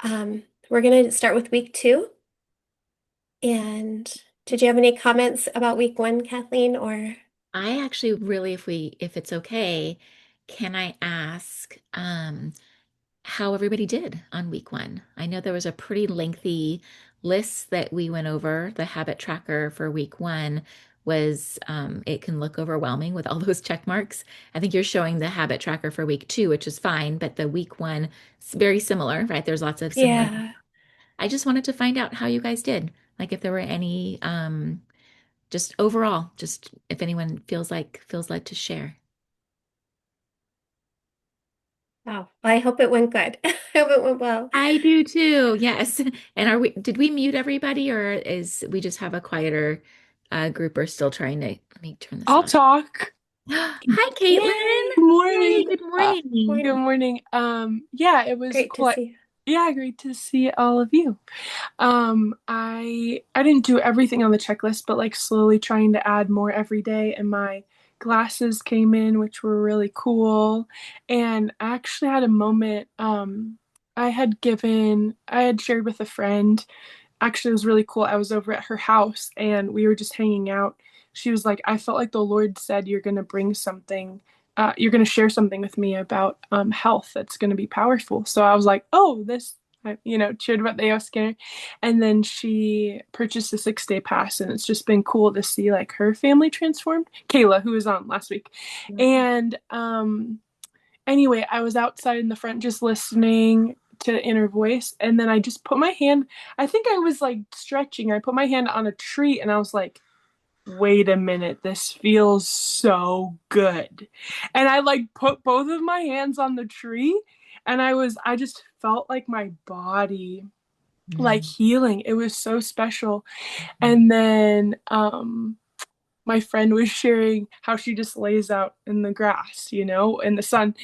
We're going to start with week 2. And did you have any comments about week 1, Kathleen? Or I actually really, if it's okay, can I ask how everybody did on week one? I know there was a pretty lengthy list that we went over. The habit tracker for week one was it can look overwhelming with all those check marks. I think you're showing the habit tracker for week two, which is fine, but the week one is very similar, right? There's lots of similar. yeah. I just wanted to find out how you guys did. Like if there were any just overall, just if anyone feels like to share. Oh, I hope it went good. I hope it went well. I do too. Yes. And did we mute everybody or is we just have a quieter group or still trying to let me turn this I'll off. talk. Hi, Caitlin. Yay! Good Yay, morning. good morning. Good Morning. morning. Yeah, it was Great to quite, see you. yeah, great to see all of you. I didn't do everything on the checklist, but like slowly trying to add more every day, and my glasses came in, which were really cool. And I actually had a moment, I had shared with a friend. Actually, it was really cool. I was over at her house and we were just hanging out. She was like, I felt like the Lord said, you're going to bring something, you're going to share something with me about health that's going to be powerful. So I was like, oh, shared about the AO scanner. And then she purchased a 6-day pass. And it's just been cool to see like her family transformed. Kayla, who was on last week. And anyway, I was outside in the front just listening to the inner voice. And then I just put my hand, I think I was like stretching. I put my hand on a tree and I was like, wait a minute, this feels so good. And I like put both of my hands on the tree and I just felt like my body like Mm, healing. It was so special. mm, And then my friend was sharing how she just lays out in the grass, in the sun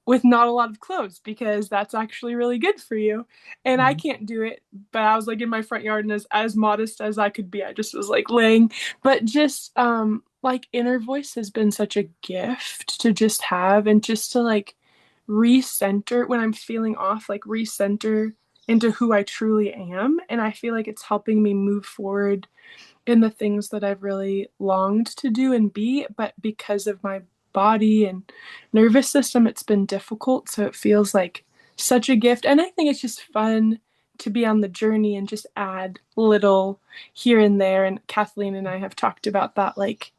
with not a lot of clothes because that's actually really good for you. And I mm. can't do it, but I was like in my front yard and as modest as I could be, I just was like laying. But just like inner voice has been such a gift to just have and just to like recenter when I'm feeling off, like recenter into who I truly am. And I feel like it's helping me move forward in the things that I've really longed to do and be, but because of my body and nervous system, it's been difficult. So it feels like such a gift. And I think it's just fun to be on the journey and just add little here and there. And Kathleen and I have talked about that, like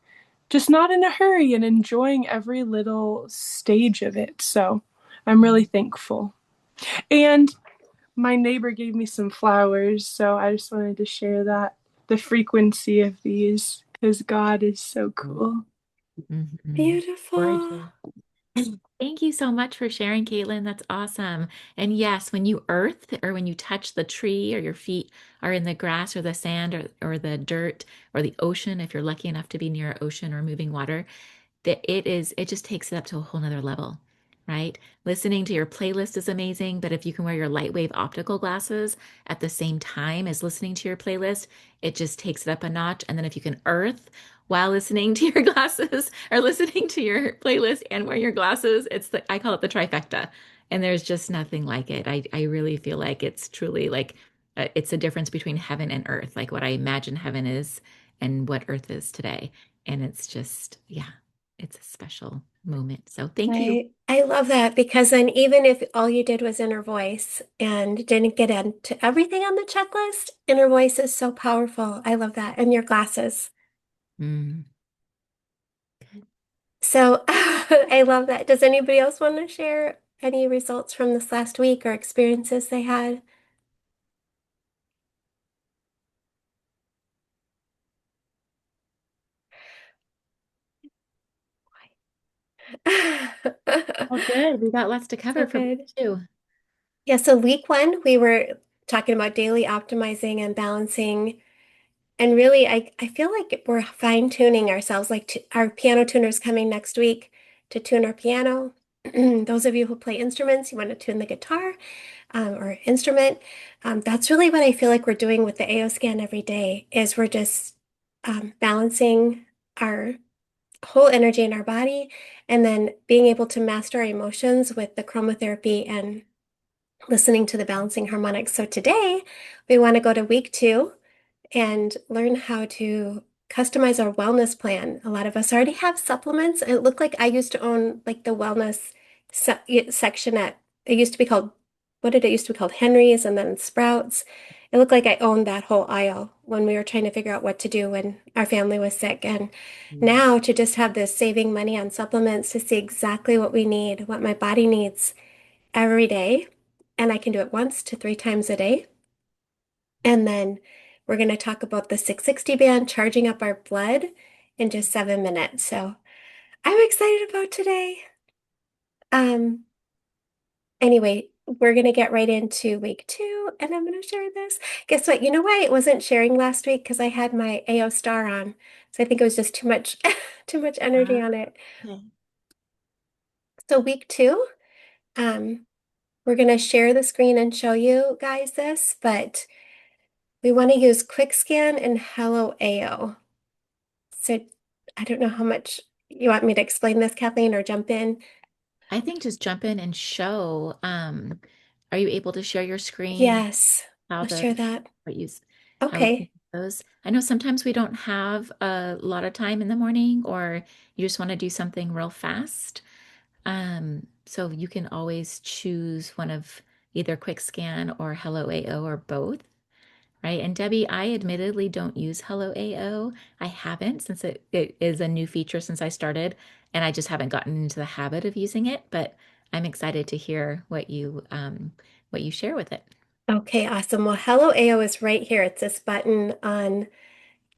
just not in a hurry and enjoying every little stage of it. So I'm really thankful. And my neighbor gave me some flowers, so I just wanted to share that the frequency of these because God is so cool. Mhm. Beautiful. Gorgeous. Thank you so much for sharing, Caitlin. That's awesome. And yes, when you earth or when you touch the tree or your feet are in the grass or the sand or the dirt or the ocean, if you're lucky enough to be near ocean or moving water, that it just takes it up to a whole nother level, right? Listening to your playlist is amazing, but if you can wear your light wave optical glasses at the same time as listening to your playlist, it just takes it up a notch. And then if you can earth while listening to your glasses or listening to your playlist and wear your glasses, I call it the trifecta. And there's just nothing like it. I really feel like it's truly like it's a difference between heaven and earth, like what I imagine heaven is and what earth is today. And it's just, yeah, it's a special moment. So thank you. I love that because then even if all you did was inner voice and didn't get into everything on the checklist, inner voice is so powerful. I love that. And your glasses. Mm. So I love that. Does anybody else want to share any results from this last week or experiences they had? Oh, good. We got lots to So cover for week good. two. Yeah, so week 1, we were talking about daily optimizing and balancing. And really, I feel like we're fine-tuning ourselves. Like our piano tuner's coming next week to tune our piano. Those of you who play instruments, you want to tune the guitar or instrument. That's really what I feel like we're doing with the AO scan every day is we're just balancing our whole energy in our body and then being able to master our emotions with the chromotherapy and listening to the balancing harmonics. So today we want to go to week 2 and learn how to customize our wellness plan. A lot of us already have supplements. It looked like I used to own like the wellness section at, it used to be called, what did it used to be called? Henry's and then Sprouts. It looked like I owned that whole aisle when we were trying to figure out what to do when our family was sick. And Mm. now to just have this saving money on supplements to see exactly what we need, what my body needs every day. And I can do it once to 3 times a day. And then we're going to talk about the 660 band charging up our blood in just 7 minutes. So I'm excited about today. Um, anyway, we're going to get right into week 2 and I'm going to share this. Guess what? You know why it wasn't sharing last week? Because I had my AO star on. So I think it was just too much, too much energy Ah, on it. okay. So week 2, um, we're going to share the screen and show you guys this, but we want to use Quick Scan and Hello AO. So I don't know how much you want me to explain this, Kathleen, or jump in. I think just jump in and show. Are you able to share your screen? Yes, How I'll the share that. what you how we can Okay. use those? I know sometimes we don't have a lot of time in the morning, or you just want to do something real fast. So you can always choose one of either Quick Scan or Hello AO or both. Right. And Debbie, I admittedly don't use Hello AO. I haven't since it is a new feature since I started, and I just haven't gotten into the habit of using it, but I'm excited to hear what you share with it. Okay, awesome. Well, Hello AO is right here. It's this button on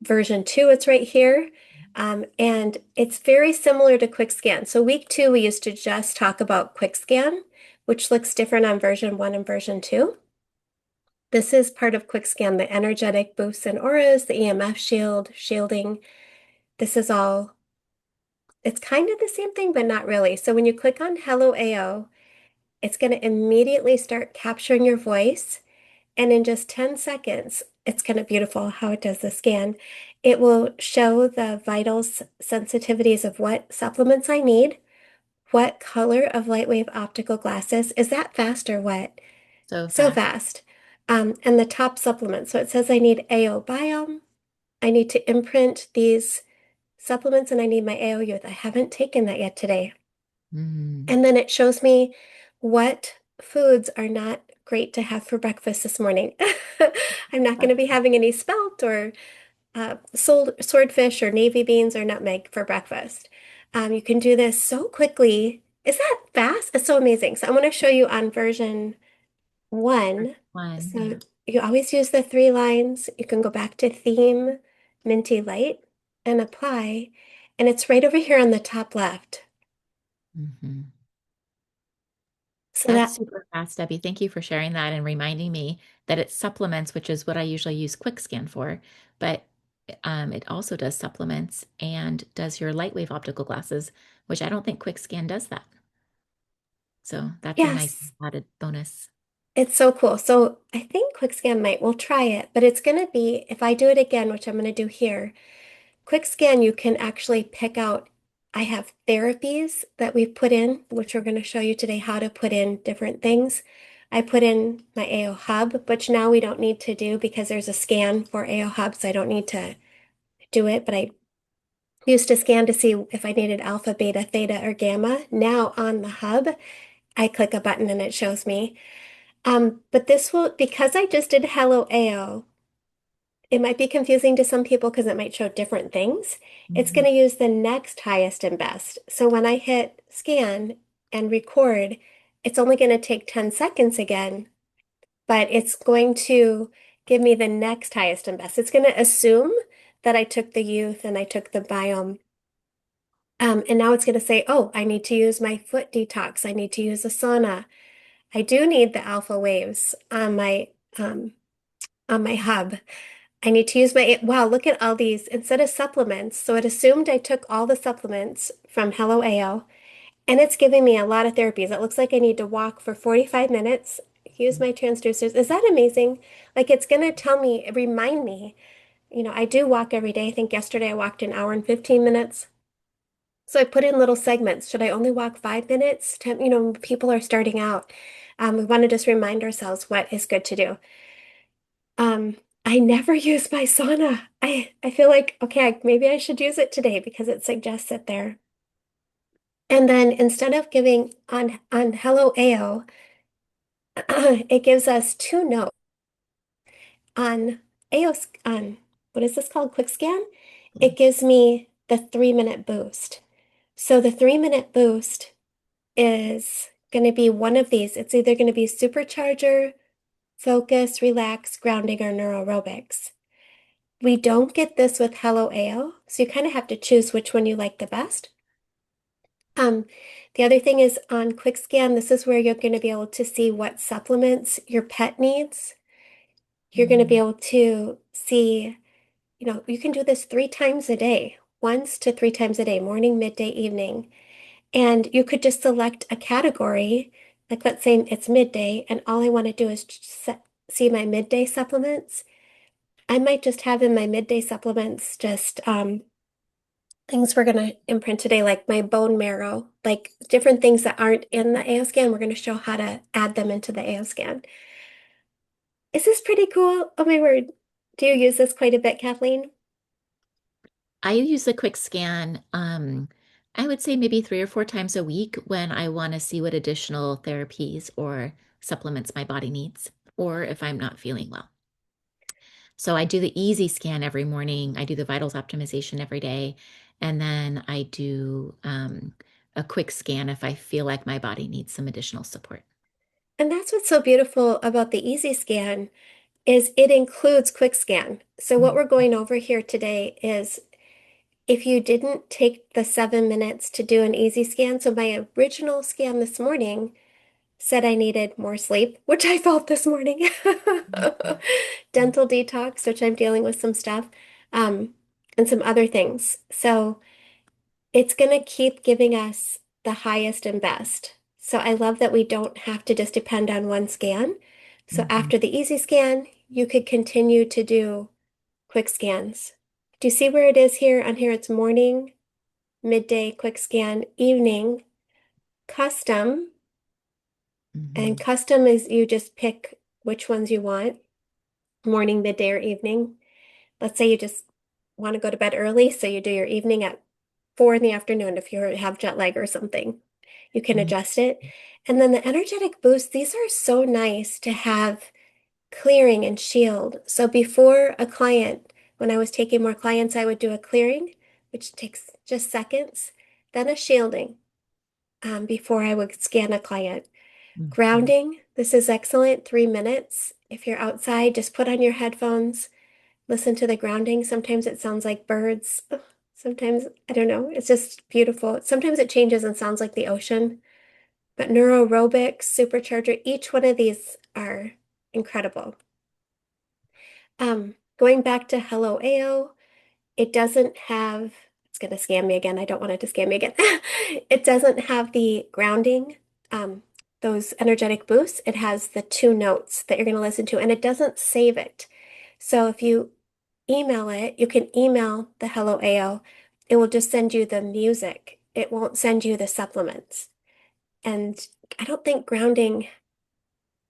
version 2. It's right here. And it's very similar to Quick Scan. So week 2, we used to just talk about Quick Scan, which looks different on version 1 and version 2. This is part of Quick Scan, the energetic boosts and auras, the EMF shield, shielding. This is all, it's kind of the same thing, but not really. So when you click on Hello AO, it's going to immediately start capturing your voice. And in just 10 seconds, it's kind of beautiful how it does the scan. It will show the vitals sensitivities of what supplements I need, what color of light wave optical glasses. Is that fast or what? So So fast. fast. And the top supplement. So it says I need AO Biome. I need to imprint these supplements and I need my AO Youth. I haven't taken that yet today. Mm. And then it shows me what foods are not great to have for breakfast this morning. I'm not going to be having any spelt or swordfish or navy beans or nutmeg for breakfast. You can do this so quickly. Is that fast? It's so amazing. So I'm going to show you on version 1. One, So yeah. you always use the 3 lines. You can go back to theme, minty light, and apply. And it's right over here on the top left. Hmm. So That's that, super fast, Debbie. Thank you for sharing that and reminding me that it's supplements, which is what I usually use QuickScan for. But it also does supplements and does your lightwave optical glasses, which I don't think QuickScan does that. So that's a nice yes. added bonus. It's so cool. So I think QuickScan might, we'll try it, but it's going to be, if I do it again, which I'm going to do here, QuickScan, you can actually pick out, I have therapies that we've put in, which we're going to show you today how to put in different things. I put in my AO Hub, which now we don't need to do because there's a scan for AO Hub, so I don't need to do it, but I used to scan to see if I needed alpha, beta, theta, or gamma. Now on the hub, I click a button and it shows me. But this will, because I just did Hello AO, it might be confusing to some people because it might show different things. It's going Mhm. to use the next highest and best. So when I hit scan and record, it's only going to take 10 seconds again, but it's going to give me the next highest and best. It's going to assume that I took the youth and I took the biome. And now it's going to say, oh, I need to use my foot detox. I need to use a sauna. I do need the alpha waves um, on my hub. I need to use my, wow, look at all these instead of supplements. So it assumed I took all the supplements from Hello AO, and it's giving me a lot of therapies. It looks like I need to walk for 45 minutes, use my transducers. Is that amazing? Like it's going to tell me, remind me, I do walk every day. I think yesterday I walked an hour and 15 minutes. So I put in little segments. Should I only walk 5 minutes? People are starting out. We want to just remind ourselves what is good to do. I never use my sauna. I feel like, okay, maybe I should use it today because it suggests it there. And then instead of giving on Hello AO, it gives us two notes on AO on what is this called? Quick scan. It gives me the 3 minute boost. So the 3 minute boost is going to be one of these. It's either going to be supercharger, focus, relax, grounding, or neuroaerobics. We don't get this with Hello AO, so you kind of have to choose which one you like the best. Um, the other thing is on Quick Scan, this is where you're going to be able to see what supplements your pet needs. You're going to be Mhm. able to see, you can do this 3 times a day, once to 3 times a day, morning, midday, evening. And you could just select a category, like let's say it's midday, and all I want to do is see my midday supplements. I might just have in my midday supplements just things we're going to imprint today, like my bone marrow, like different things that aren't in the AO scan. We're going to show how to add them into the AO scan. Is this pretty cool? Oh my word. Do you use this quite a bit, Kathleen? I use a quick scan, I would say maybe 3 or 4 times a week when I want to see what additional therapies or supplements my body needs, or if I'm not feeling well. So I do the easy scan every morning. I do the vitals optimization every day. And then I do a quick scan if I feel like my body needs some additional support. And that's what's so beautiful about the Easy Scan is it includes quick scan. So what Mhm. we're going over here today is if you didn't take the 7 minutes to do an easy scan, so my original scan this morning said I needed more sleep, which I felt this morning. Dental detox, which I'm dealing with some stuff, um, and some other things. So it's going to keep giving us the highest and best. So I love that we don't have to just depend on one scan. So Mhm. after the easy scan, you could continue to do quick scans. Do you see where it is here? On here, it's morning, midday, quick scan, evening, custom. And Mhm. custom is you just pick which ones you want, morning, midday, or evening. Let's say you just want to go to bed early, so you do your evening at 4 in the afternoon if you have jet lag or something. You can Mhm. adjust it. And then the energetic boost, these are so nice to have clearing and shield. So before a client, when I was taking more clients, I would do a clearing, which takes just seconds, then a shielding before I would scan a client. Mhm. Grounding, this is excellent, 3 minutes. If you're outside, just put on your headphones, listen to the grounding. Sometimes it sounds like birds. Sometimes, I don't know, it's just beautiful. Sometimes it changes and sounds like the ocean. But neuroaerobics, supercharger, each one of these are incredible. Going back to Hello AO, it doesn't have, it's going to scam me again. I don't want it to scam me again. It doesn't have the grounding, um, those energetic boosts. It has the two notes that you're going to listen to, and it doesn't save it. So if you email it, you can email the Hello AO. It will just send you the music. It won't send you the supplements. And I don't think grounding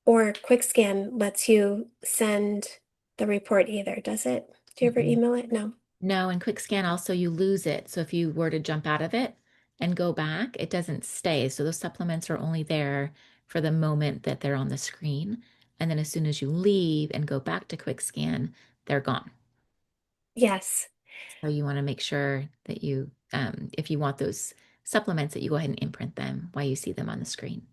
or quick scan lets you send the report either, does it? Do you ever Mhm. email it? No. No, and quick scan also you lose it. So if you were to jump out of it and go back, it doesn't stay. So those supplements are only there for the moment that they're on the screen. And then as soon as you leave and go back to quick scan, they're gone. Yes. So you want to make sure that you, if you want those supplements, that you go ahead and imprint them while you see them on the screen.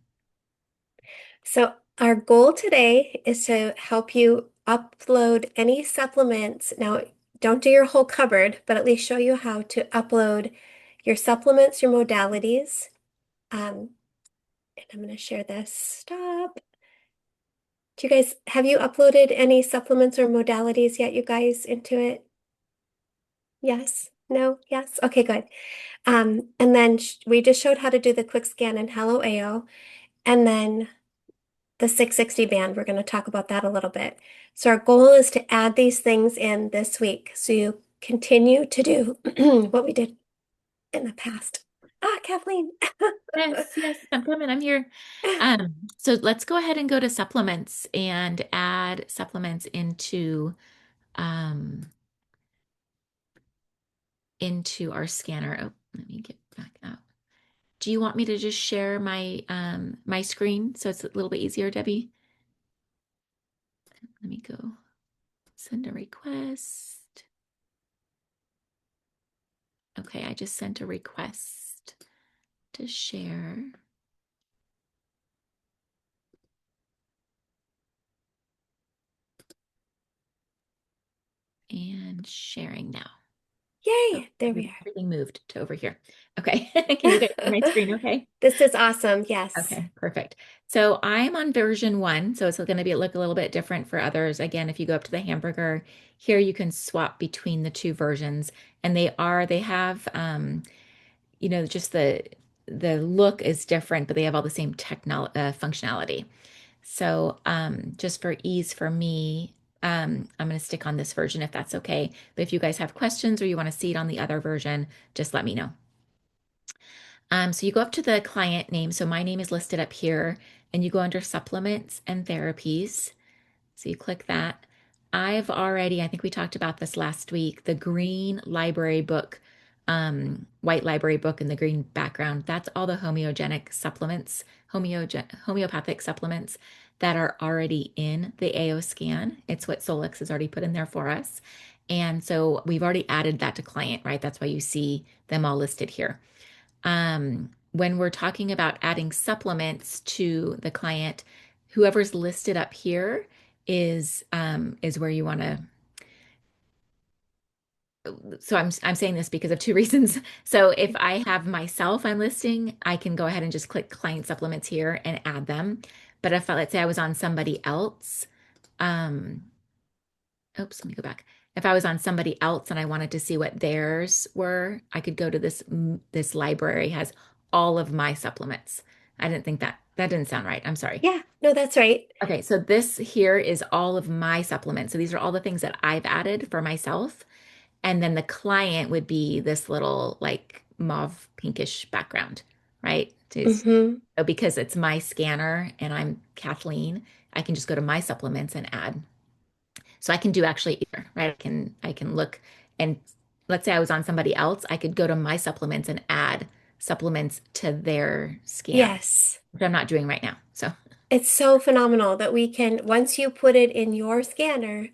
So our goal today is to help you upload any supplements. Now, don't do your whole cupboard, but at least show you how to upload your supplements, your modalities. And I'm going to share this. Stop. Do you guys, have you uploaded any supplements or modalities yet, you guys, into it? Yes? No? Yes? Okay, good. And then we just showed how to do the quick scan in Hello AO. And then the 660 band, we're going to talk about that a little bit. So our goal is to add these things in this week. So you continue to do what we did in the past. Ah, Kathleen. Yes, yes, I'm coming. I'm here. So let's go ahead and go to supplements and add supplements um, into our scanner. Oh, let me get back out. Do you want me to just share my screen so it's a little bit easier, Debbie? Let me go send a request. Okay, I just sent a request to share and sharing now. Oh, Yay, there we everything moved to over here. Okay. Can you guys see my are. screen okay? This is awesome. Yes. Okay, perfect. So I'm on version 1, so it's going to be look a little bit different for others. Again, if you go up to the hamburger, here you can swap between the two versions, and they have just the look is different, but they have all the same technology functionality. So just for ease for me, I'm going to stick on this version if that's okay. But if you guys have questions or you want to see it on the other version, just let me know. So you go up to the client name. So my name is listed up here, and you go under supplements and therapies. So you click that. I think we talked about this last week, the green library book, white library book in the green background. That's all the homeogenic supplements, homeopathic supplements that are already in the AO scan. It's what Solix has already put in there for us. And so we've already added that to client, right? That's why you see them all listed here. When we're talking about adding supplements to the client, whoever's listed up here is where you want to. So I'm saying this because of two reasons. So if I have myself I'm listing, I can go ahead and just click client supplements here and add them. But if let's say I was on somebody else, um, oops, let me go back. If I was on somebody else and I wanted to see what theirs were, I could go to this library has all of my supplements. I didn't think that didn't sound right. I'm sorry. Yeah, no, that's right. Okay, so this here is all of my supplements. So these are all the things that I've added for myself. And then the client would be this little like mauve pinkish background, right? Mm-hmm. So because it's my scanner and I'm Kathleen, I can just go to my supplements and add. So I can do actually either, right? I can look and let's say I was on somebody else, I could go to my supplements and add supplements to their scan, Yes. which I'm not doing right now. So It's so phenomenal that we can, once you put it in your scanner,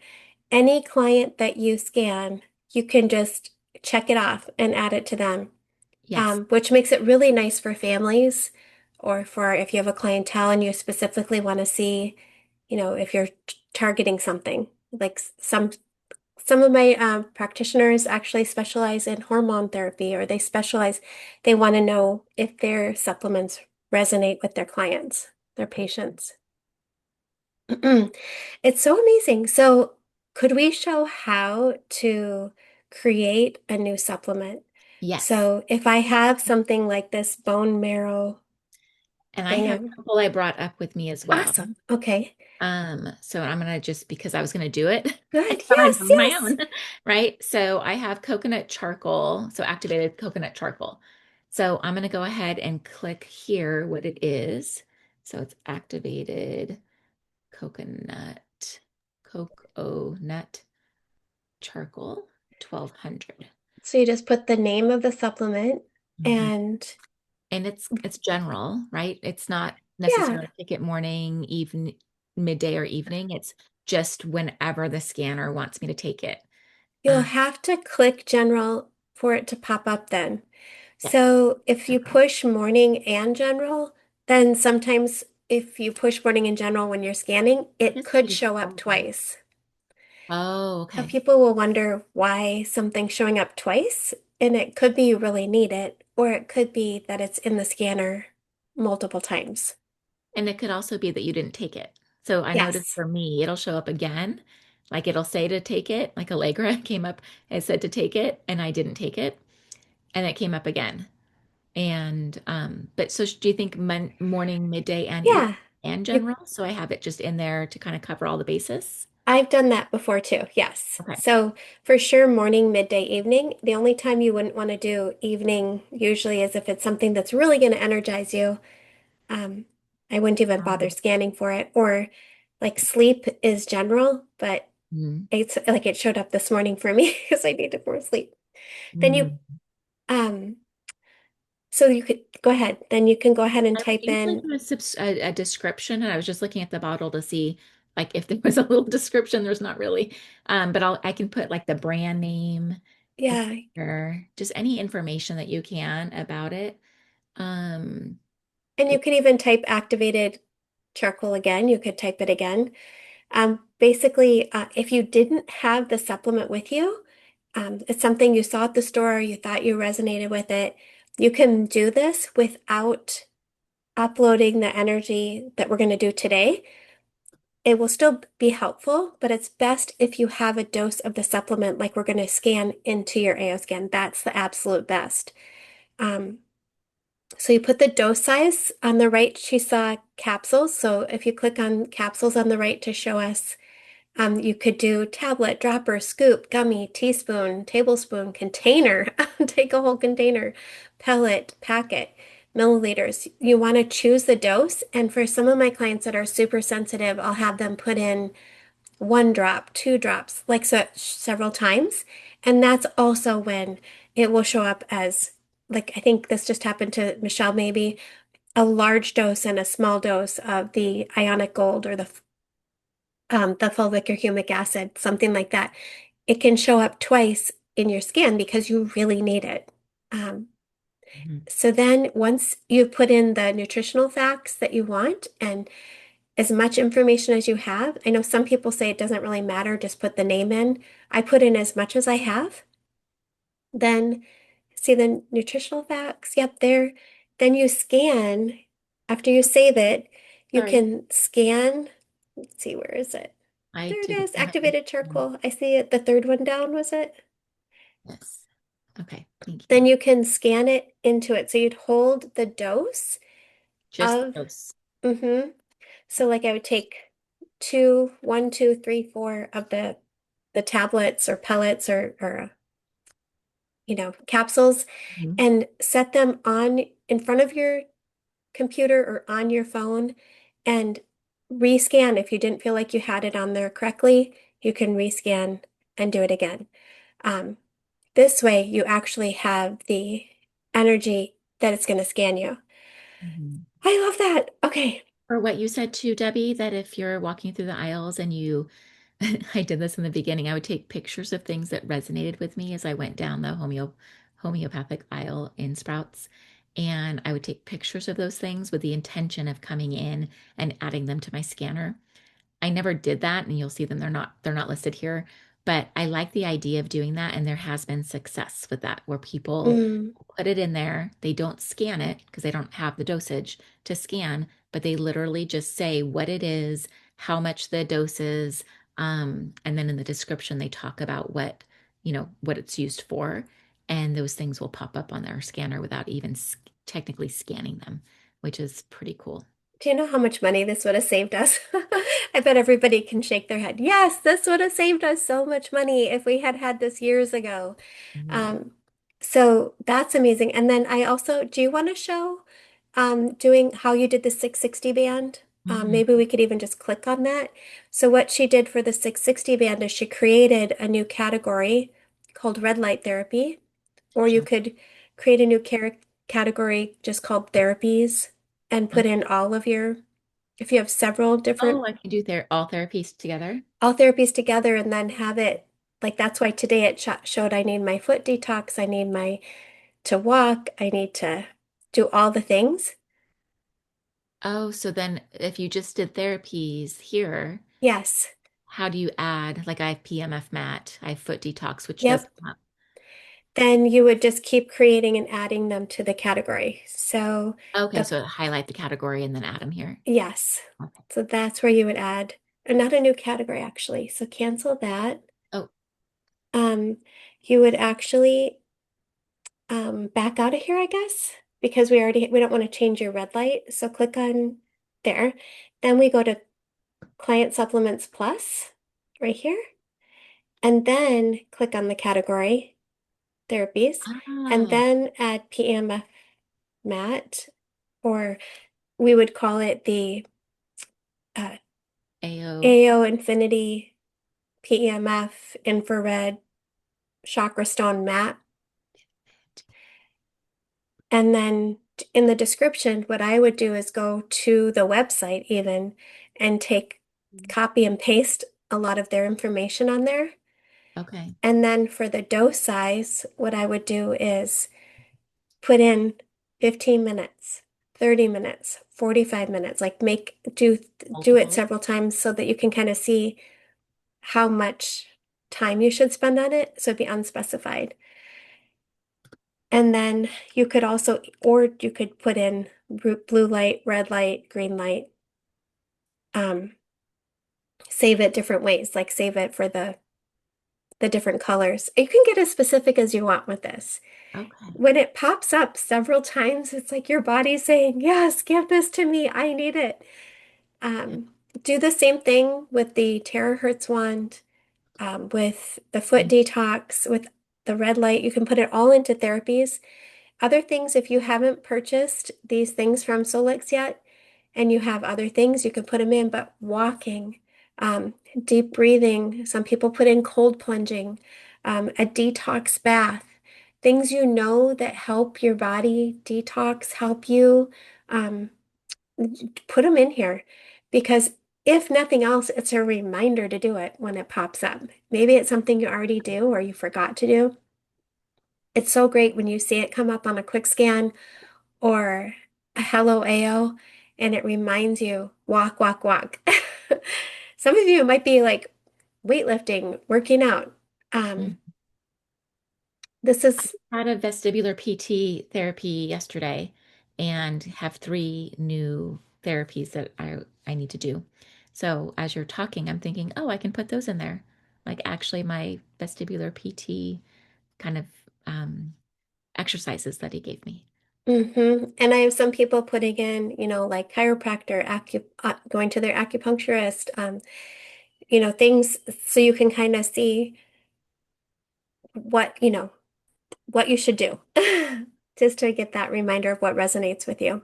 any client that you scan, you can just check it off and add it to them, yes, which makes it really nice for families or for if you have a clientele and you specifically want to see, if you're targeting something. Like some of my practitioners actually specialize in hormone therapy, or they want to know if their supplements resonate with their clients, their patients. It's so amazing. So, could we show how to create a new supplement? yes. So, if I have something like this bone marrow And I thing, have a couple I brought up with me as well. awesome. Okay. So I'm gonna just because I was gonna do it, I Good. thought I'd Yes, do my yes. own, right? So I have coconut charcoal, so activated coconut charcoal. So I'm gonna go ahead and click here what it is. So it's activated coconut charcoal, 1200. So you just put the name of the supplement Mhm. and And it's general, right? It's not yeah, necessarily take it morning, even midday or evening. It's just whenever the scanner wants me to take it. you'll Uh, have to click general for it to pop up then. yes. So if you Okay. push morning and general, then sometimes if you push morning and general when you're scanning, it Just could need show up oh, twice. oh, Now, okay. people will wonder why something's showing up twice, and it could be you really need it, or it could be that it's in the scanner multiple times. And it could also be that you didn't take it. So I noticed Yes. for me, it'll show up again. Like it'll say to take it, like Allegra came up and said to take it, and I didn't take it, and it came up again. And but so do you think morning, midday, and evening Yeah. and You general? So I have it just in there to kind of cover all the bases. I've done that before too. Yes. Okay. So for sure, morning, midday, evening. The only time you wouldn't want to do evening usually is if it's something that's really going to energize you. Um, I wouldn't even bother scanning for it. Or like sleep is general, but Mhm. it's like it showed up this morning for me because I needed more sleep. Then you, Mhm. um, so you could go ahead. Then you can go ahead and I would type usually in, do a description, and I was just looking at the bottle to see like if there was a little description. There's not really, but I can put like the brand name yeah, or just any information that you can about it. Um, and you could even type activated charcoal again. You could type it again. Basically, if you didn't have the supplement with you, it's something you saw at the store, you thought you resonated with it, you can do this without uploading the energy that we're going to do today. It will still be helpful, but it's best if you have a dose of the supplement, like we're going to scan into your AO scan. That's the absolute best. Um, so you put the dose size on the right. She saw capsules. So if you click on capsules on the right to show us, you could do tablet, dropper, scoop, gummy, teaspoon, tablespoon, container. Take a whole container, pellet, packet, milliliters. You want to choose the dose. And for some of my clients that are super sensitive, I'll have them put in 1 drop, 2 drops, like so several times. And that's also when it will show up as, like, I think this just happened to Michelle, maybe a large dose and a small dose of the ionic gold or the fulvic or humic acid, something like that. It can show up twice in your scan because you really need it. Um, mhm. so then once you've put in the nutritional facts that you want and as much information as you have, I know some people say it doesn't really matter, just put the name in. I put in as much as I have. Then see the nutritional facts, yep, there. Then you scan. After you save it, you Sorry, can scan. Let's see, where is it? I There it didn't is, have activated it. charcoal. I see it, the third one down, was it? Yes. Okay, thank you. Then you can scan it into it. So you'd hold the dose Just of, those. mm-hmm. So like I would take two, one, two, three, four of the tablets or pellets or capsules Mhm. and set them on in front of your computer or on your phone and rescan. If you didn't feel like you had it on there correctly, you can rescan and do it again. Um, this way, you actually have the energy that it's going to scan you. Mhm. I love that. Okay. Or what you said too, Debbie, that if you're walking through the aisles and you, I did this in the beginning, I would take pictures of things that resonated with me as I went down the homeopathic aisle in Sprouts. And I would take pictures of those things with the intention of coming in and adding them to my scanner. I never did that, and you'll see them. They're not listed here, but I like the idea of doing that, and there has been success with that where people Mm. put it in there. They don't scan it because they don't have the dosage to scan, but they literally just say what it is, how much the dose is, and then in the description they talk about what it's used for, and those things will pop up on their scanner without even technically scanning them, which is pretty cool. Do you know how much money this would have saved us? I bet everybody can shake their head. Yes, this would have saved us so much money if we had had this years ago. Yeah. Um, so that's amazing. And then I also, do you want to show doing how you did the 660 band? Mhm. Maybe we could even just click on that. So what she did for the 660 band is she created a new category called red light therapy, or you Sure. could create a new category just called therapies and put in all of your, if you have several different, Oh, I can do all therapies together. all therapies together and then have it, like that's why today it showed I need my foot detox, I need my to walk, I need to do all the things. Oh, so then if you just did therapies here, Yes. how do you add, like I have PMF mat, I have foot detox, which does Yep. come up. Then you would just keep creating and adding them to the category. So Okay, the, so highlight the category and then add them here. yes. Okay. So that's where you would add, or not a new category actually. So cancel that. Oh, Um, you would actually back out of here, I guess, because we don't want to change your red light. So click on there. Then we go to Client Supplements Plus. right here, and then click on the category, therapies, and Ah, then add PEMF mat, or we would call it the uh, AO. AO Infinity PEMF infrared chakra stone mat. And then in the description, what I would do is go to the website even and take copy and paste a lot of their information on there. Okay. And then for the dose size, what I would do is put in 15 minutes, 30 minutes, 45 minutes, like do it Multiple. several times so that you can kind of see how much time you should spend on it. So it'd be unspecified. And then you could also, or you could put in blue light, red light, green light, um, save it different ways, like save it for the different colors. You can get as specific as you want with this. Okay. When it pops up several times, it's like your body's saying, yes, give this to me. I need it. Um, do the same thing with the terahertz wand, with the foot Mm. detox, with the red light. You can put it all into therapies. Other things, if you haven't purchased these things from Solix yet, and you have other things, you can put them in, but walking, deep breathing, some people put in cold plunging, a detox bath, things you know that help your body detox, help you, um, put them in here because if nothing else, it's a reminder to do it when it pops up. Maybe it's something you already do or you forgot to do. It's so great when you see it come up on a quick scan or a hello AO and it reminds you walk, walk, walk. Some of you might be like weightlifting, working out. Mm. Um, this is, Had a vestibular PT therapy yesterday and have three new therapies that I need to do. So as you're talking, I'm thinking, oh, I can put those in there. Like actually my vestibular PT kind of um, exercises that he gave me. And I have some people putting in, like chiropractor, going to their acupuncturist, things so you can kind of see what what you should do just to get that reminder of what resonates with you.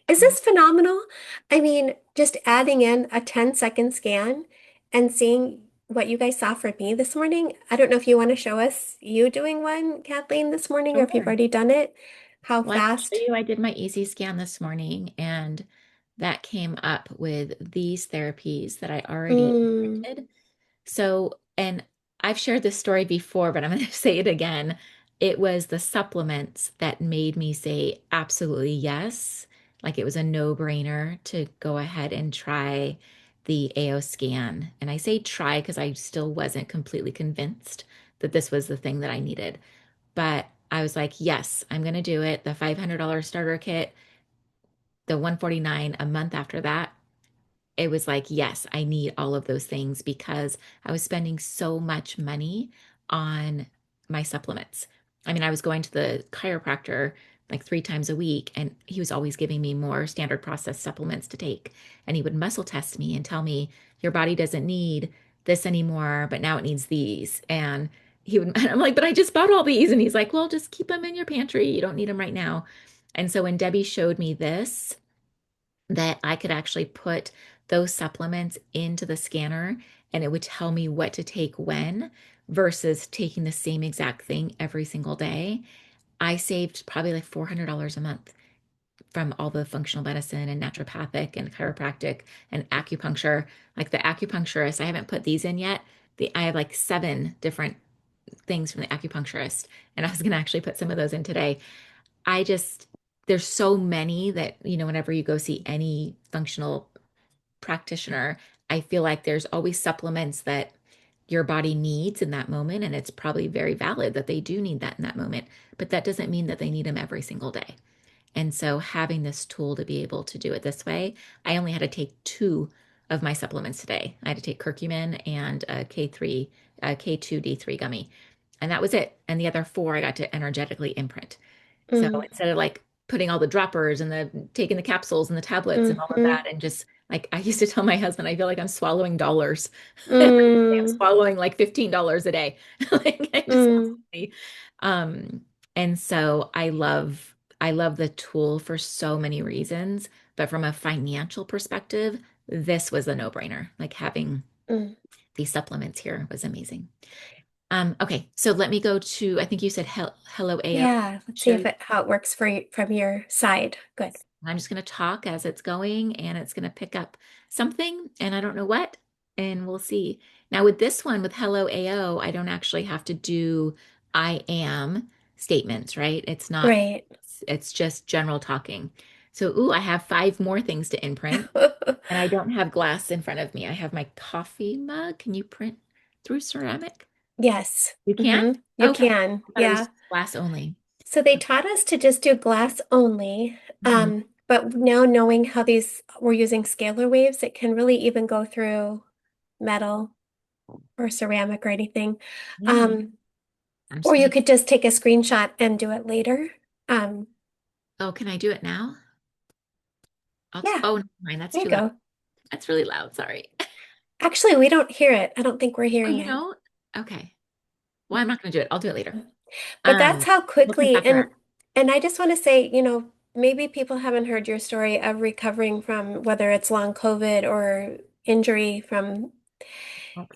Is Yeah. this phenomenal? I mean, just adding in a 10-second scan and seeing what you guys saw for me this morning. I don't know if you want to show us you doing one, Kathleen, this morning, or if you've Sure. already done it. How Well, I can show fast? you I did my easy scan this morning and that came up with these therapies that I already Mm, implemented. So, and I've shared this story before, but I'm going to say it again. It was the supplements that made me say absolutely yes. Like it was a no-brainer to go ahead and try the AO scan. And I say try because I still wasn't completely convinced that this was the thing that I needed. But I was like, yes, I'm going to do it. The $500 starter kit, the 149 a month after that, it was like, yes, I need all of those things because I was spending so much money on my supplements. I mean, I was going to the chiropractor like 3 times a week, and he was always giving me more standard process supplements to take. And he would muscle test me and tell me, your body doesn't need this anymore, but now it needs these. And he would, and I'm like, but I just bought all these. And he's like, well, just keep them in your pantry. You don't need them right now. And so when Debbie showed me this, that I could actually put those supplements into the scanner and it would tell me what to take when versus taking the same exact thing every single day. I saved probably like $400 a month from all the functional medicine and naturopathic and chiropractic and acupuncture. Like the acupuncturist, I haven't put these in yet. I have like 7 different things from the acupuncturist, and I was going to actually put some of those in today. I just, there's so many that, whenever you go see any functional practitioner, I feel like there's always supplements that your body needs in that moment. And it's probably very valid that they do need that in that moment. But that doesn't mean that they need them every single day. And so having this tool to be able to do it this way, I only had to take 2 of my supplements today. I had to take curcumin and a K3, K2D3 gummy. And that was it. And the other 4 I got to energetically imprint. So mm, instead of like putting all the droppers and the taking the capsules and the tablets and all of mm-hmm, that, and just like I used to tell my husband, I feel like I'm swallowing dollars. I'm mm. swallowing like $15 a day. Like I just Mm, um and so I love the tool for so many reasons, but from a financial perspective, this was a no-brainer. Like having mm. these supplements here was amazing. Okay, so let me go to, I think you said hello AO. Yeah, let's see Show if you. it how it works for you from your side. Good. I'm just going to talk as it's going and it's going to pick up something and I don't know what, and we'll see. Now with this one, with hello AO, I don't actually have to do I am statements, right? It's not, Great. it's just general talking. So, ooh, I have five more things to imprint and I don't have glass in front of me. I have my coffee mug. Can you print through ceramic? Yes. You can? Hmm. You Okay. can. I thought it Yeah. was glass only. So they taught us to just do glass only. Mhm. But now knowing how these we're using scalar waves, it can really even go through metal or ceramic or anything. Yeah. Um, I'm just or you gonna, could just take a screenshot and do it later. Um, oh, can I do it now? yeah, Oh, never mind. That's there you too loud. go. That's really loud. Sorry. Actually, we don't hear it. I don't think we're Oh, hearing you it. know? Okay. Well, I'm not going to do it. I'll do it later. But that's how We'll pick quickly back up. and I just want to say, maybe people haven't heard your story of recovering from whether it's long COVID or injury from,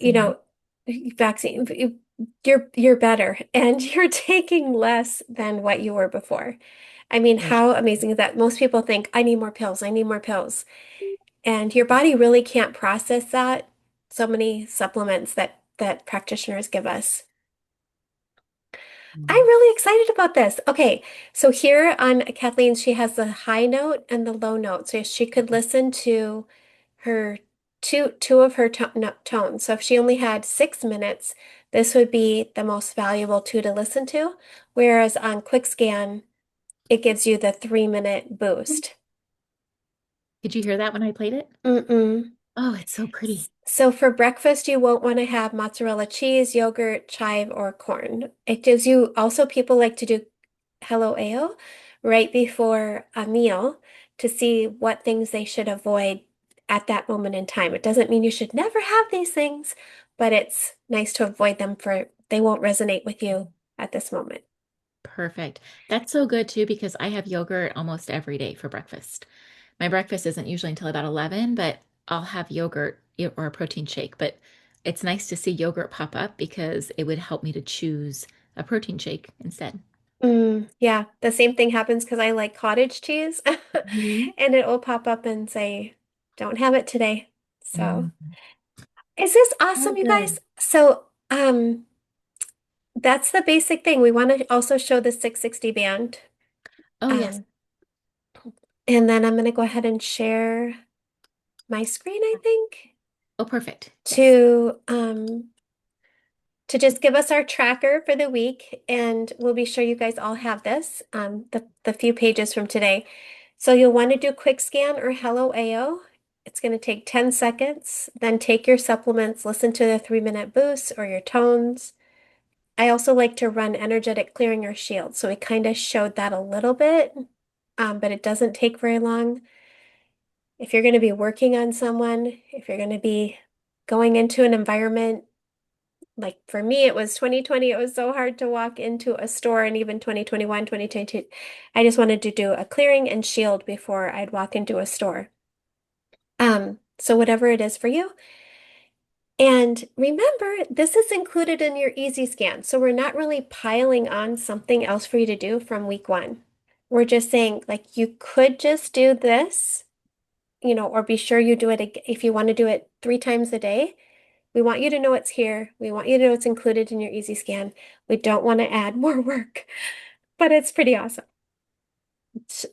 you Vaccine. know, vaccine. You're better and you're taking less than what you were before. I mean, Yes. how amazing is that? Most people think, I need more pills, I need more pills. And your body really can't process that. So many supplements that practitioners give us. I'm Mhm. really excited about this. Okay, so here on Kathleen, she has the high note and the low note. So she could listen to her two of her tones. So if she only had 6 minutes, this would be the most valuable two to listen to. Whereas on Quick Scan, it gives you the 3 minute boost. Did you hear that when I played it? Mm-mm. Oh, it's so pretty. So for breakfast, you won't want to have mozzarella cheese, yogurt, chive, or corn. It gives you also people like to do Hello AO right before a meal to see what things they should avoid at that moment in time. It doesn't mean you should never have these things, but it's nice to avoid them for they won't resonate with you at this moment. Perfect. That's so good too because I have yogurt almost every day for breakfast. My breakfast isn't usually until about 11, but I'll have yogurt or a protein shake. But it's nice to see yogurt pop up because it would help me to choose a protein shake instead. Yeah, the same thing happens because I like cottage cheese Mhm. and it will pop up and say, don't have it today. So, Mm. is this Oh, awesome, you guys? good. So, that's the basic thing. We want to also show the 660 band. Oh, yes. Um, and then I'm going to go ahead and share my screen, I think, Oh, perfect. Yes. to just give us our tracker for the week, and we'll be sure you guys all have this, the few pages from today. So you'll want to do quick scan or hello AO. It's going to take 10 seconds. Then take your supplements, listen to the 3 minute boost or your tones. I also like to run energetic clearing or shield. So we kind of showed that a little bit, but it doesn't take very long. If you're going to be working on someone, if you're going to be going into an environment, like for me, it was 2020, it was so hard to walk into a store, and even 2021, 2022. I just wanted to do a clearing and shield before I'd walk into a store. So whatever it is for you. And remember, this is included in your easy scan. So we're not really piling on something else for you to do from week one. We're just saying, like, you could just do this, or be sure you do it if you want to do it 3 times a day. We want you to know it's here. We want you to know it's included in your easy scan. We don't want to add more work, but it's pretty awesome.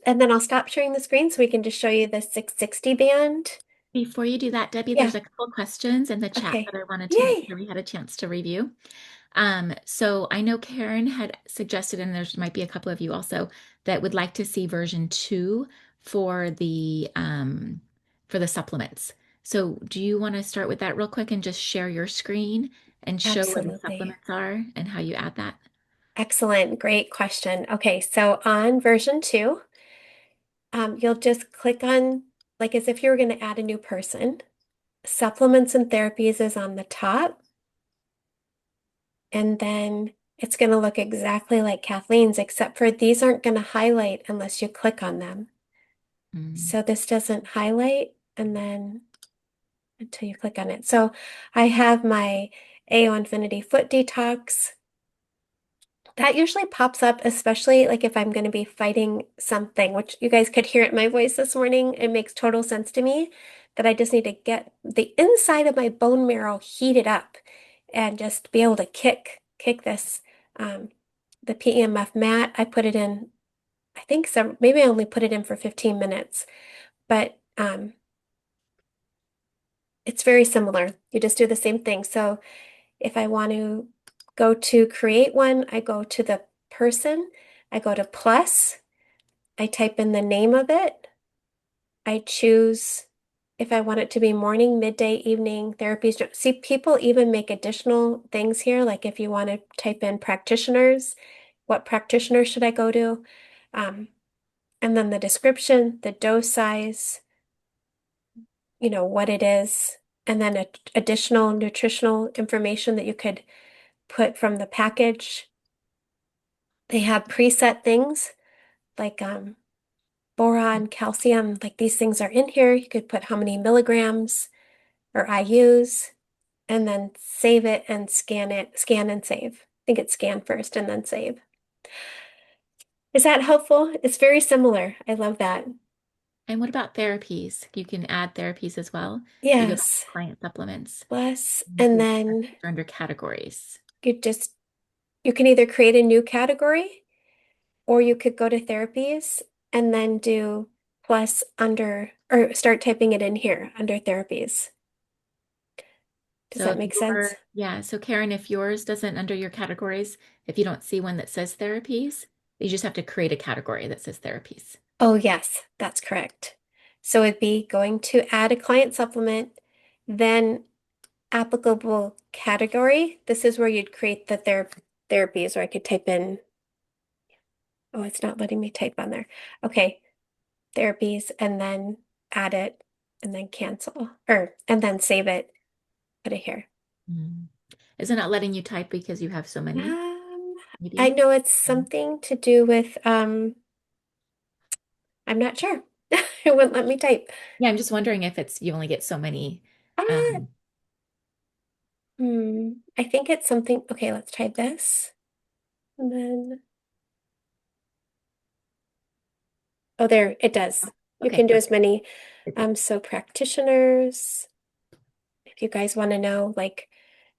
And then I'll stop sharing the screen so we can just show you the 660 band. Before you do that, Debbie, there's Yeah. a couple questions in the chat that Okay. I wanted to make Yay. sure we had a chance to review. So I know Karen had suggested, and there might be a couple of you also that would like to see version 2 for the supplements. So do you want to start with that real quick and just share your screen and show where the Absolutely. supplements are and how you add that? Excellent. Great question. Okay, so on version 2, you'll just click on, like as if you were going to add a new person. Supplements and therapies is on the top. and then it's going to look exactly like Kathleen's, except for these aren't going to highlight unless you click on them. Mm. So this doesn't highlight, and then until you click on it. So I have my AO Infinity Foot Detox. That usually pops up, especially like if I'm going to be fighting something, which you guys could hear it in my voice this morning. It makes total sense to me that I just need to get the inside of my bone marrow heated up and just be able to kick this. Um, the PEMF mat, I put it in, I think so, maybe I only put it in for 15 minutes, but it's very similar. You just do the same thing. So if I want to go to create one, I go to the person, I go to plus, I type in the name of it, I choose if I want it to be morning, midday, evening, therapies. See, people even make additional things here, like if you want to type in practitioners, what practitioner should I go to? Um, and then the description, the dose size, what it is, and then additional nutritional information that you could put from the package. They have preset things like boron, calcium, like these things are in here. You could put how many milligrams or IUs, and then save it and scan and save. I think it's scan first and then save. Is that helpful? It's very similar. I love that. And what about therapies? You can add therapies as well. If you go back to Yes. client supplements, Plus, you and can then under categories. you just you can either create a new category or you could go to therapies and then do plus under or start typing it in here under therapies. Does So that if make sense? yeah, so Karen, if yours doesn't under your categories, if you don't see one that says therapies, you just have to create a category that says therapies. Oh, yes, that's correct. So it'd be going to add a client supplement, then applicable category. This is where you'd create the therapies, or I could type in, oh, it's not letting me type on there. Okay, therapies, and then add it, and then cancel, and then save it, put it here. Mm. Is it not letting you type because you have so many, Um, I maybe? know it's Mm. something to do with, I'm not sure. It wouldn't let me type. Yeah, I'm just wondering if it's you only get so many. Ah, Um, I think it's something, okay, let's try this. And then, oh, there, it does. You okay, can do as perfect. many, Good, good. so practitioners, if you guys want to know, like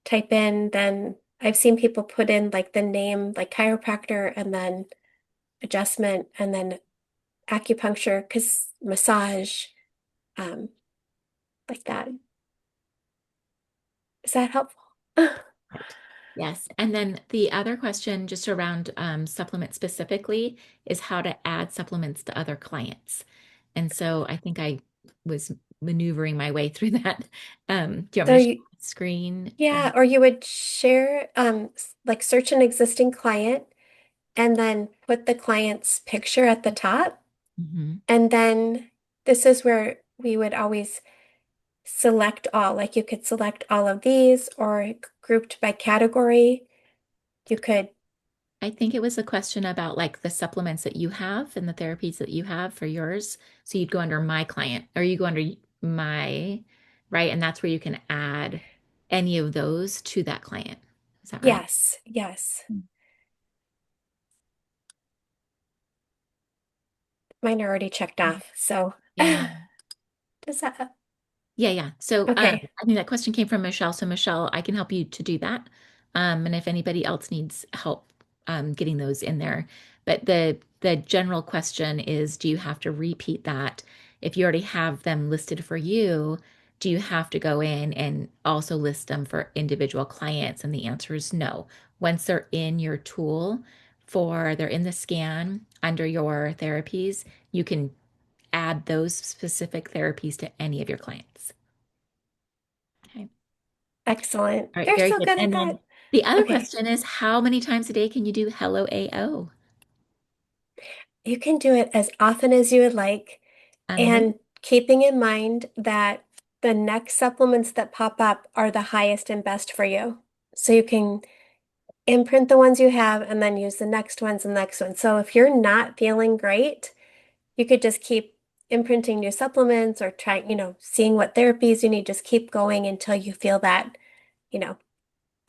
type in, then I've seen people put in like the name, like chiropractor, and then adjustment, and then acupuncture, because massage, um, like that. Is that helpful? Right. Yes. And then the other question, just around supplements specifically, is how to add supplements to other clients. And so I think I was maneuvering my way through that. Do you want So me to share you, my screen? yeah, or you would share, like search an existing client and then put the client's picture at the top. Mhm. And then this is where we would always select all, like you could select all of these or grouped by category. You could, I think it was a question about like the supplements that you have and the therapies that you have for yours. So you'd go under my client or you go under my, right? And that's where you can add any of those to that client. Is that right? yes, yes. Mine are already checked off. So Yeah. does that, Yeah, yeah. So okay. I think that question came from Michelle. So Michelle, I can help you to do that. And if anybody else needs help getting those in there. But the general question is, do you have to repeat that? If you already have them listed for you, do you have to go in and also list them for individual clients? And the answer is no. Once they're in your tool they're in the scan under your therapies, you can add those specific therapies to any of your clients. Okay. Excellent. All right, They're very so good. good at And that. then the other Okay. question is how many times a day can you do Hello AO? You can do it as often as you would like, Unlimited? and keeping in mind that the next supplements that pop up are the highest and best for you. So you can imprint the ones you have and then use the next ones and the next one. So if you're not feeling great, you could just keep imprinting new supplements or trying, seeing what therapies you need. Just keep going until you feel that, you know,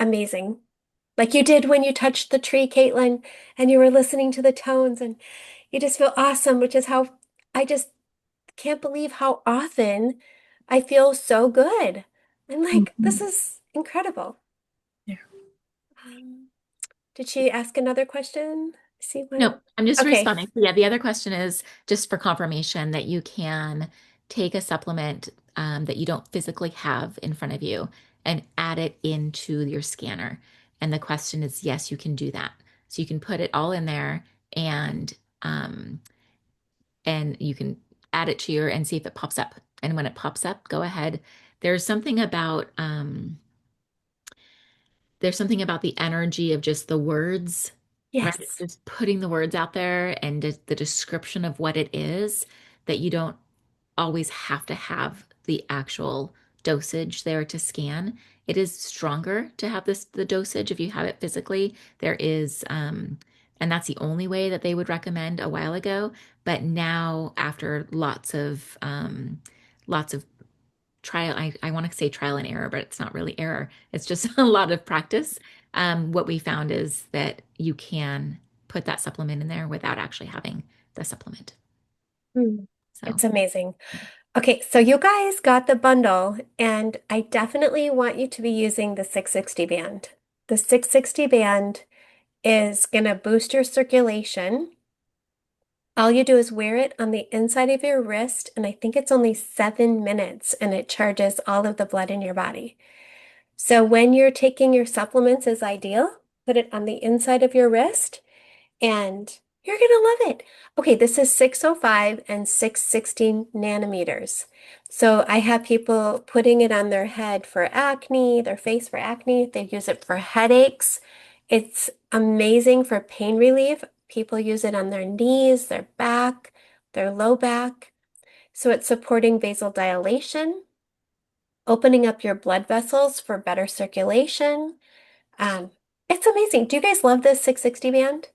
amazing. Like you did when you touched the tree, Katelyn, and you were listening to the tones and you just feel awesome, which is how I just can't believe how often I feel so good. I'm like, this Mhm. is incredible. Yeah. Um, did she ask another question? See Nope, one? I'm just Okay. responding. So yeah, the other question is just for confirmation that you can take a supplement that you don't physically have in front of you and add it into your scanner. And the question is, yes, you can do that. So you can put it all in there and um, and you can add it to your and see if it pops up. And when it pops up, go ahead. There's something about there's something about the energy of just the words, right? Yes. Just putting the words out there and the description of what it is that you don't always have to have the actual dosage there to scan. It is stronger to have the dosage if you have it physically. There is, and that's the only way that they would recommend a while ago. But now, after lots of trial, I want to say trial and error, but it's not really error. It's just a lot of practice. What we found is that you can put that supplement in there without actually having the supplement. Hmm. So, It's amazing. Okay, so you guys got the bundle, and I definitely want you to be using the 660 band. The 660 band is going to boost your circulation. All you do is wear it on the inside of your wrist, and I think it's only 7 minutes, and it charges all of the blood in your body. So when you're taking your supplements is ideal. Put it on the inside of your wrist and you're gonna love it. Okay, this is 605 and 616 nanometers. So I have people putting it on their head for acne, their face for acne. They use it for headaches. It's amazing for pain relief. People use it on their knees, their back, their low back. So it's supporting vasodilation, opening up your blood vessels for better circulation. Um, it's amazing. Do you guys love this 660 band?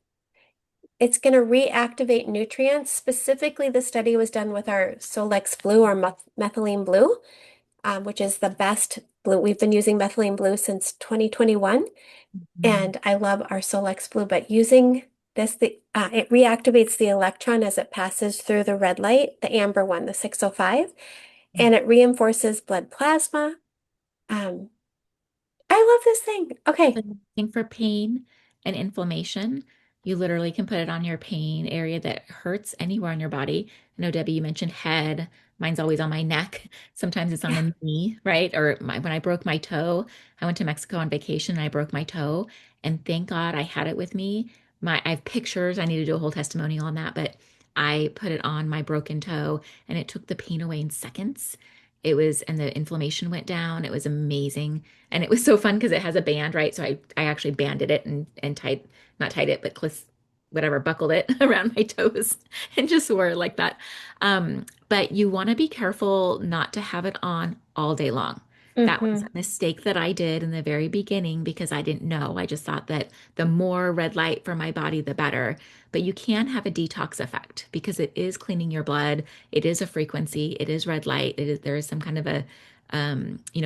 It's going to reactivate nutrients. Specifically, the study was done with our Solex Blue or methylene blue, which is the best blue. We've been using methylene blue since 2021, mhm. and I love our Solex Blue. But using this, it reactivates the electron as it passes through the red light, the amber one, the 605, and it reinforces blood plasma. Um, I love this thing. Okay. Thing for pain and inflammation, you literally can put it on your pain area that hurts anywhere on your body. I know, Debbie, you mentioned head. Mine's always on my neck. Sometimes it's on Yeah. the knee, right? Or when I broke my toe, I went to Mexico on vacation and I broke my toe. And thank God I had it with me. I have pictures. I need to do a whole testimonial on that, but I put it on my broken toe and it took the pain away in seconds. And the inflammation went down. It was amazing. And it was so fun because it has a band, right? So I actually banded it and not tied it, but whatever, buckled it around my toes and just wore it like that. But you want to be careful not to have it on all day long. That was Hmm. a mistake that I did in the very beginning because I didn't know. I just thought that the more red light for my body, the better. But you can have a detox effect because it is cleaning your blood. It is a frequency. It is red light. There is some kind of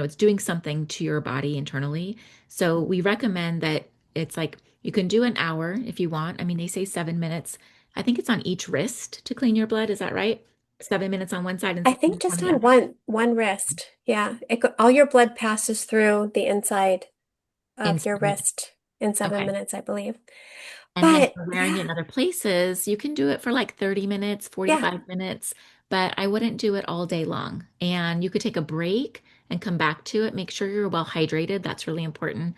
it's doing something to your body internally. So we recommend that it's like you can do an hour if you want. I mean, they say 7 minutes. I think it's on each wrist to clean your blood. Is that right? 7 minutes on one side and I 7 think minutes on just the on other. one wrist. Yeah, all your blood passes through the inside In of your 7 minutes. wrist in seven Okay. minutes, I believe. And then if But you're wearing it in yeah, other places, you can do it for like 30 minutes, yeah, 45 minutes, but I wouldn't do it all day long. And you could take a break and come back to it. Make sure you're well hydrated. That's really important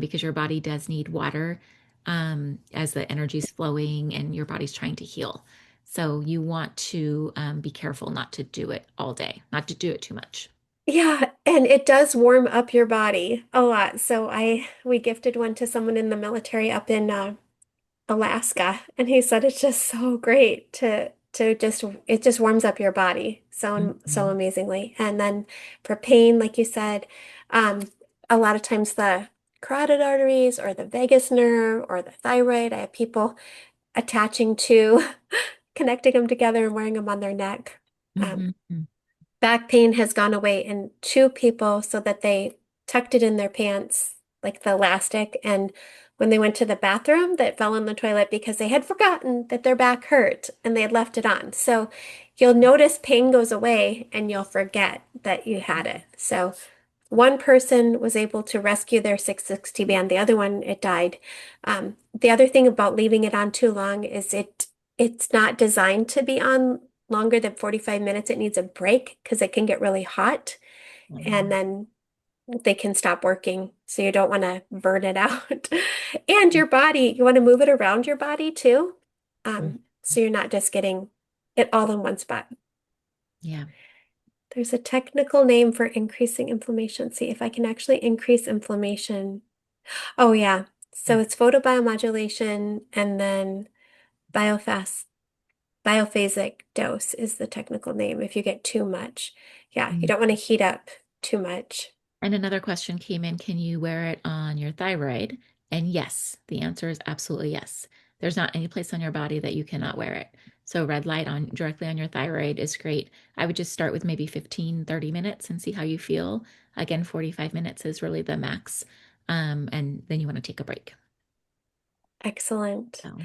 because your body does need water as the energy's flowing and your body's trying to heal. So you want to be careful not to do it all day, not to do it too much. yeah, and it does warm up your body a lot. So we gifted one to someone in the military up in Alaska, and he said it's just so great to just it just warms up your body so Mhm. amazingly. And then for pain, like you said, um, a lot of times the carotid arteries or the vagus nerve or the thyroid. I have people attaching to, connecting them together and wearing them on their neck. Um, Hmm. Back pain has gone away in two people so that they tucked it in their pants, like the elastic, and when they went to the bathroom, that fell in the toilet because they had forgotten that their back hurt and they had left it on. So you'll notice pain goes away and you'll forget that you had it. So one person was able to rescue their 660 band, the other one, it died. The other thing about leaving it on too long is it's not designed to be on longer than 45 minutes. It needs a break because it can get really hot and then they can stop working. So you don't want to burn it out. And your body, you want to move it around your body too. So you're not just getting it all in one spot. Yeah. There's a technical name for increasing inflammation. See if I can actually increase inflammation. Oh, yeah. So it's photobiomodulation and then biofast Biophasic dose is the technical name if you get too much. Yeah, you Mm. don't want to heat up too much. And another question came in, can you wear it on your thyroid? And yes, the answer is absolutely yes. There's not any place on your body that you cannot wear it. So red light on directly on your thyroid is great. I would just start with maybe 15, 30 minutes and see how you feel. Again, 45 minutes is really the max. And then you want to take a break. Excellent. So,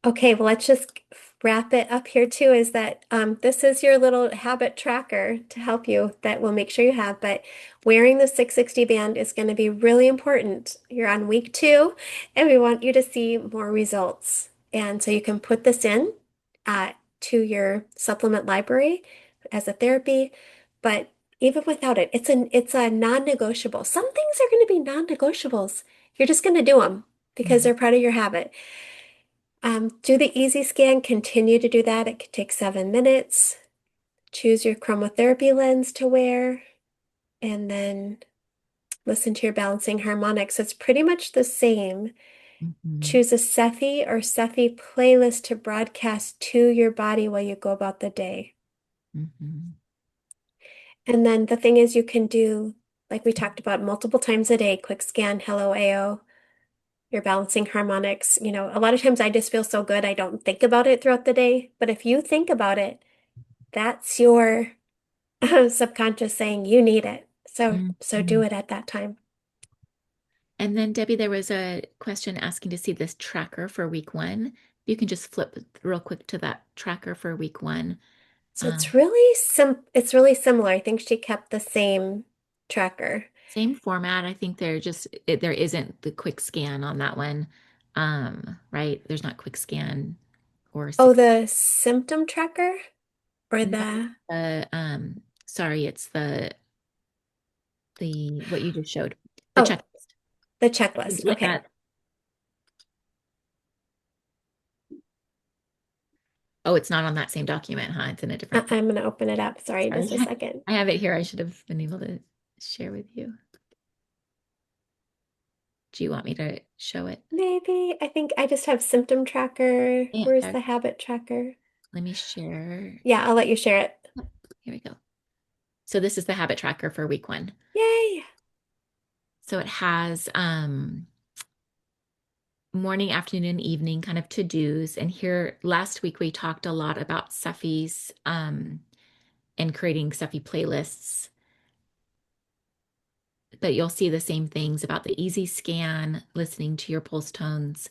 Okay, well, let's just wrap it up here too, is that this is your little habit tracker to help you that will make sure you have, but wearing the 660 band is going to be really important. You're on week 2, and we want you to see more results. And so you can put this in to your supplement library as a therapy, but even without it, it's a non-negotiable. Some things are going to be non-negotiables. You're just going to do them because mhm, they're part of your habit. Do the easy scan, continue to do that. It could take 7 minutes. Choose your chromotherapy lens to wear, and then listen to your balancing harmonics. It's pretty much the same. mhm, Choose a Cephi or Cephi playlist to broadcast to your body while you go about the day. mhm, And then the thing is, you can do, like we talked about, multiple times a day, quick scan, hello AO, your balancing harmonics. A lot of times I just feel so good, I don't think about it throughout the day. But if you think about it, that's your subconscious saying you need it. So do mhm. it at that time. And then, Debbie, there was a question asking to see this tracker for week 1. You can just flip real quick to that tracker for week 1. So it's really similar. I think she kept the same tracker. Same format. I think there isn't the quick scan on that one. Right? There's not quick scan or Oh, six. the symptom tracker or No, the sorry, it's the what you just showed. The oh, checklist. the Did checklist. you get Okay. that? Oh, it's not on that same document, huh? It's in a different. I'm gonna open it up. Sorry, Sorry. just a second. I have it here. I should have been able to share with you. Do you want me to show it? Maybe I think I just have symptom tracker. Yeah, Where's there. the habit tracker? Let me share. Yeah, I'll let you share it. Yep, here we go. So this is the habit tracker for week 1. Yay! So it has morning, afternoon, evening kind of to-dos. And here last week we talked a lot about Cephis and creating Cephi playlists. But you'll see the same things about the easy scan, listening to your pulse tones,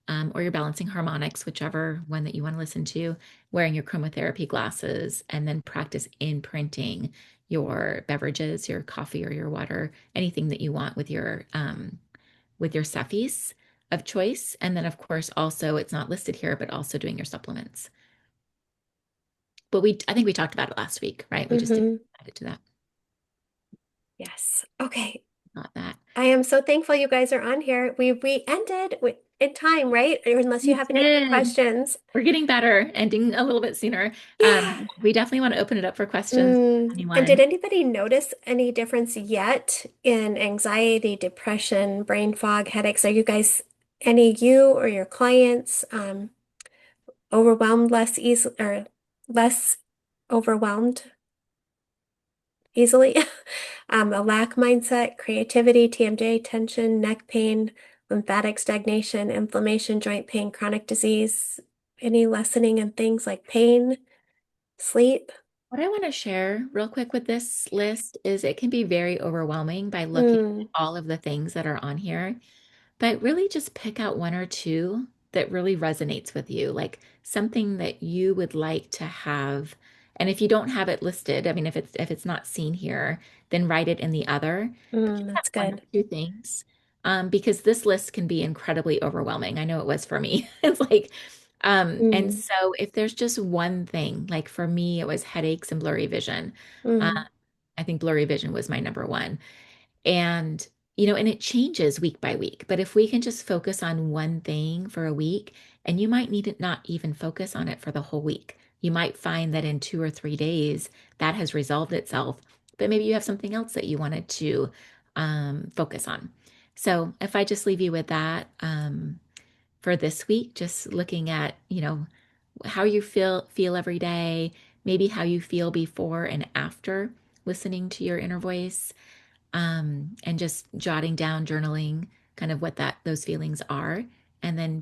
or your balancing harmonics, whichever one that you want to listen to, wearing your chromotherapy glasses, and then practice imprinting your beverages, your coffee or your water, anything that you want with your Cephis of choice. And then of course also it's not listed here, but also doing your supplements. But I think we talked about it last week, right? We just didn't Hmm. add it to that. Yes. Okay. Not that. I am so thankful you guys are on here. We ended in time, right? Or unless you We have any other did. questions. We're getting better, ending a little bit sooner. Yeah. We definitely want to open it up for questions. And did Anyone? anybody notice any difference yet in anxiety, depression, brain fog, headaches? Are you guys, any you or your clients, overwhelmed less easily or less overwhelmed? easily. A lack mindset, creativity, TMJ, tension, neck pain, lymphatic stagnation, inflammation, joint pain, chronic disease, any lessening in things like pain, sleep. What I want to share real quick with this list is it can be very overwhelming by looking at Mm, all of the things that are on here, but really just pick out one or two that really resonates with you, like something that you would like to have. And if you don't have it listed, I mean, if it's not seen here, then write it in the other. But just have that's one or good. two things, because this list can be incredibly overwhelming. I know it was for me. It's like, and Mm, so if there's just one thing, like for me, it was headaches and blurry vision. Uh, mm, I think blurry vision was my number one. And, and it changes week by week. But if we can just focus on one thing for a week, and you might need to not even focus on it for the whole week. You might find that in 2 or 3 days, that has resolved itself. But maybe you have something else that you wanted to focus on. So if I just leave you with that for this week, just looking at, how you feel every day, maybe how you feel before and after listening to your inner voice, and just jotting down, journaling kind of what those feelings are, and then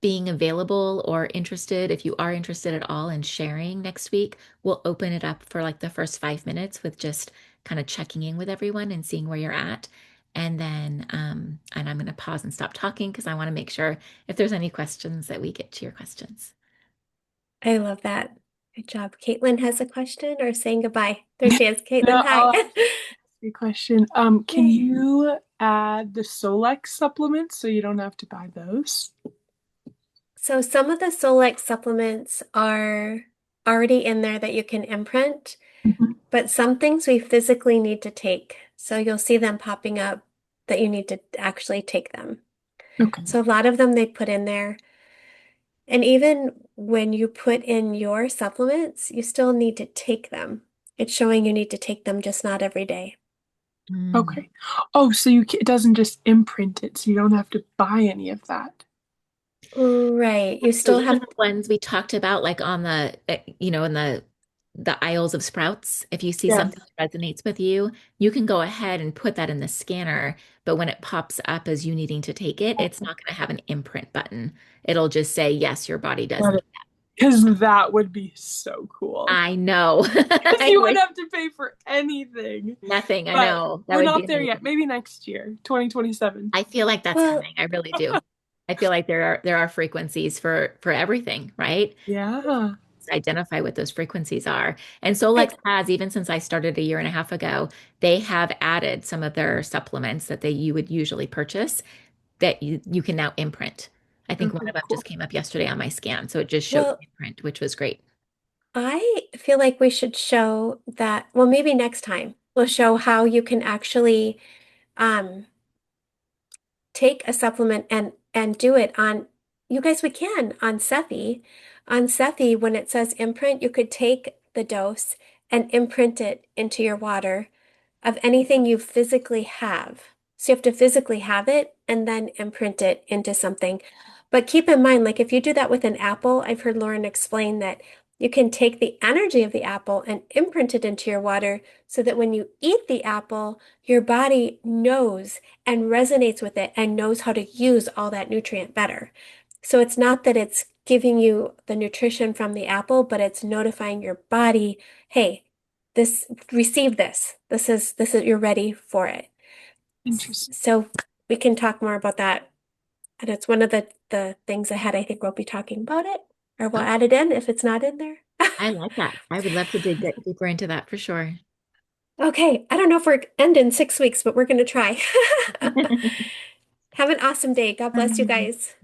being available or interested, if you are interested at all in sharing next week, we'll open it up for like the first 5 minutes with just kind of checking in with everyone and seeing where you're at. And I'm going to pause and stop talking because I want to make sure if there's any questions that we get to your questions. I love that. Good job. Caitlin has a question or saying goodbye. There she is. Caitlin, No, hi. I'll ask you a question. Can Yay. you add the Solex supplements so you don't have to buy those? So some of the Solex supplements are already in there that you can imprint, Mhm. but some things we physically need to take. So you'll see them popping up that you need to actually take them. Okay. So a lot of them they put in there. And even when you put in your supplements, you still need to take them. It's showing you need to take them, just not every day. Mm. Okay. Oh, so it doesn't just imprint it, so you don't have to buy any of that. Right. You So still even have, the ones we talked about, like on in the aisles of sprouts, if you see Yeah. something that resonates with you, you can go ahead and put that in the scanner. But when it pops up as you needing to take it, it's not going to have an imprint button. It'll just say, yes, your body does need. Because that would be so cool. I know. Because I you wish wouldn't have to pay for anything. nothing. I But know. That we're would be not there yet. amazing. Maybe next year, 2027. I feel like that's well, coming. I really do. I feel like there are frequencies for everything, right? Yeah. Identify what those frequencies are. And I, Solex has, even since I started a year and a half ago, they have added some of their supplements that you would usually purchase that you can now imprint. I think one Okay, of them just cool. came up yesterday on my scan, so it just showed well, imprint, which was great. I feel like we should show that, well, maybe next time we'll show how you can actually um, take a supplement and do it on, you guys, we can on Cephi. On Cephi, when it says imprint, you could take the dose and imprint it into your water of anything you physically have. So you have to physically have it and then imprint it into something. But keep in mind, like if you do that with an apple, I've heard Lauren explain that you can take the energy of the apple and imprint it into your water so that when you eat the apple, your body knows and resonates with it and knows how to use all that nutrient better. So it's not that it's giving you the nutrition from the apple, but it's notifying your body, hey, this receive this. This is you're ready for it. Interesting. So we can talk more about that. And it's one of the things ahead. I think we'll be talking about it, or we'll Oh, add it in if it's not in there. I like that. I would love to dig deeper into that for sure. Okay, I don't know if we're ending 6 weeks, but we're gonna try. Have an awesome day. God bless you guys.